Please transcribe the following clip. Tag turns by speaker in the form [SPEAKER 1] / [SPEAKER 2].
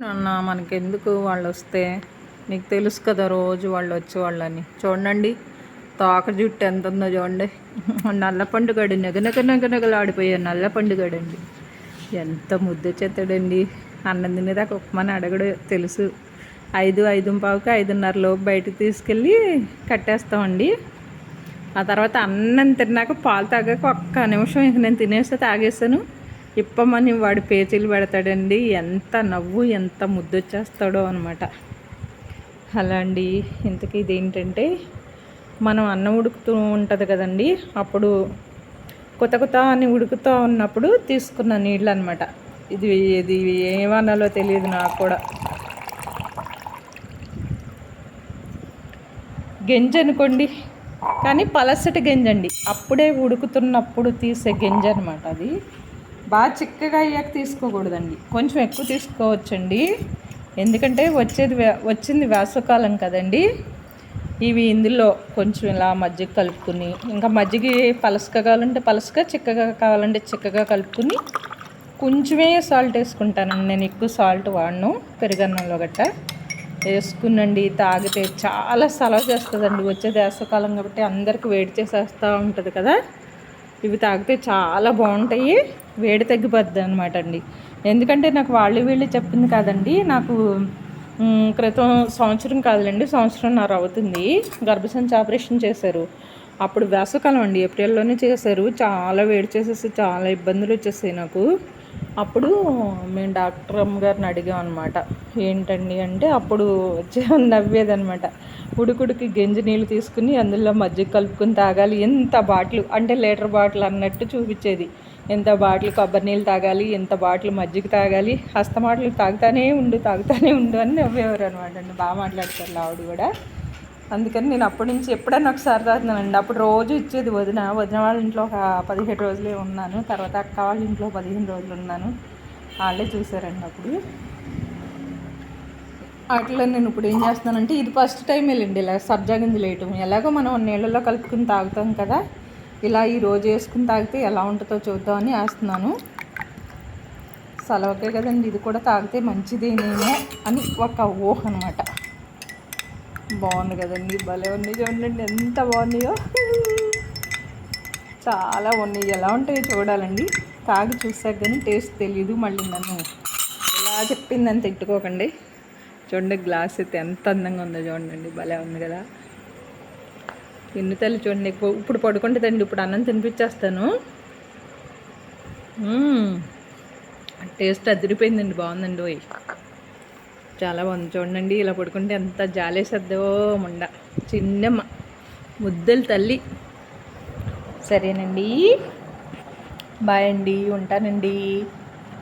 [SPEAKER 1] నాన్న మనకెందుకు వాళ్ళు వస్తే నీకు తెలుసు కదా రోజు వాళ్ళు వచ్చేవాళ్ళని. చూడండి తోక జుట్టు ఎంత ఉందో చూడండి. నల్ల పండుగడు నెగనగలాడిపోయే నల్ల పండుగడండి. ఎంత ముద్ద చెత్తడండి. అన్నం తినేదాకా ఉప్మాని అడగడు తెలుసు. 5:05కి 5:30 లోపు బయటకు తీసుకెళ్ళి కట్టేస్తామండి. ఆ తర్వాత అన్నం తిన్నాక పాలు తాగాక ఒక్క నిమిషం ఇంక నేను తినేస్తే తాగేసాను ఇప్పమని వాడు పేచీలు పెడతాడండి. ఎంత నవ్వు ఎంత ముద్దొచ్చేస్తాడో అనమాట. అలా అండి. ఇంతకీ ఇదేంటంటే మనం అన్నం ఉడుకుతూ ఉంటుంది కదండి, అప్పుడు కొత్త అని ఉడుకుతూ ఉన్నప్పుడు తీసుకున్న నీళ్ళు అనమాట. ఇది ఏమనాలో తెలియదు నాకు కూడా. గెంజి అనుకోండి, కానీ పలసటి గెంజి అండి. అప్పుడే ఉడుకుతున్నప్పుడు తీసే గెంజి అనమాట. అది బాగా చిక్కగా అయ్యాక తీసుకోకూడదండి, కొంచెం ఎక్కువ తీసుకోవచ్చండి. ఎందుకంటే వచ్చింది వేసవకాలం కదండి. ఇవి ఇందులో కొంచెం ఇలా మజ్జిగ కలుపుకుని, ఇంకా మజ్జిగ పలసగా కావాలంటే పలసగా, చిక్కగా కావాలంటే చిక్కగా కలుపుకుని కొంచెమే సాల్ట్ వేసుకుంటానండి. నేను ఎక్కువ సాల్ట్ వాడను. పెరుగన్నంలో గట్ట వేసుకునండి తాగితే చాలా సలవ చేస్తుందండి. వచ్చేది వేసవకాలం కాబట్టి అందరికి వేడి చేసేస్తూ ఉంటుంది కదా. ఇవి తాగితే చాలా బాగుంటాయి, వేడి తగ్గిపోద్ది అనమాట అండి. ఎందుకంటే నాకు వీళ్ళు చెప్పింది కాదండి. నాకు క్రితం సంవత్సరం కాదులేండి, సంవత్సరంన్నర అవుతుంది గర్భసంచి ఆపరేషన్ చేశారు. అప్పుడు వేసవకాలం అండి, ఏప్రిల్లోనే చేశారు. చాలా వేడి చేసేసి చాలా ఇబ్బందులు వచ్చేసాయి నాకు. అప్పుడు మేము డాక్టర్ అమ్మగారిని అడిగాం అనమాట. ఏంటండి అంటే అప్పుడు నవ్వేదనమాట. ఉడుకుడికి గంజి నీళ్ళు తీసుకుని అందులో మజ్జిగ కలుపుకొని తాగాలి. ఎంత బాటిల్ అంటే లీటర్ బాటిల్ అన్నట్టు చూపించేది. ఎంత బాటిల్ కొబ్బరి నీళ్ళు తాగాలి, ఎంత బాటిల్ మజ్జిగ తాగాలి, హస్తమాటలు తాగుతానే ఉండు అని నవ్వేవారు అనమాట అండి. బాగా మాట్లాడతారు ఆవిడ కూడా. అందుకని నేను అప్పటి నుంచి ఎప్పుడన్నా ఒకసారి తాగుతున్నానండి. అప్పుడు రోజు ఇచ్చేది వదిన వాళ్ళ ఇంట్లో ఒక 17 రోజులే ఉన్నాను. తర్వాత అక్క వాళ్ళ ఇంట్లో 15 రోజులు ఉన్నాను. వాళ్ళే చూసారండి అప్పుడు. అట్లా నేను ఇప్పుడు ఏం చేస్తున్నానంటే, ఇది ఫస్ట్ టైం వెళ్ళండి ఇలా సబ్జా గింజలు వేయటం. ఎలాగో మనం నీళ్ళలో కలుపుకుని తాగుతాం కదా, ఇలా ఈరోజు వేసుకుని తాగితే ఎలా ఉంటుందో చూద్దామని వేస్తున్నాను. సలవకే కదండి, ఇది కూడా తాగితే మంచిదేనేమో అని ఒక ఊహ అనమాట. బాగుంది కదండి, భలే ఉంది చూడండి ఎంత బాగున్నాయో. చాలా ఉన్నాయి. ఎలా ఉంటాయో చూడాలండి. తాగి చూసాక కానీ టేస్ట్ తెలీదు. మళ్ళీ నన్ను ఇలా చెప్పిందని తిట్టుకోకండి. చూడండి గ్లాస్ అయితే ఎంత అందంగా ఉందో చూడండి, భలే ఉంది కదా. ఎన్ని తల్లి చూడండి. ఇప్పుడు పడుకుంటుందండి. ఇప్పుడు అన్నం తినిపించేస్తాను. టేస్ట్ అదిరిపోయిందండి, బాగుందండి. ఓయ్ చాలా బాగుంది చూడండి. ఇలా పడుకుంటే ఎంత జాలేసేద్దో ముండ. చిన్నమ్మ ముద్దలు తల్లి. సరేనండి, బాయ్ అండి, ఉంటానండి.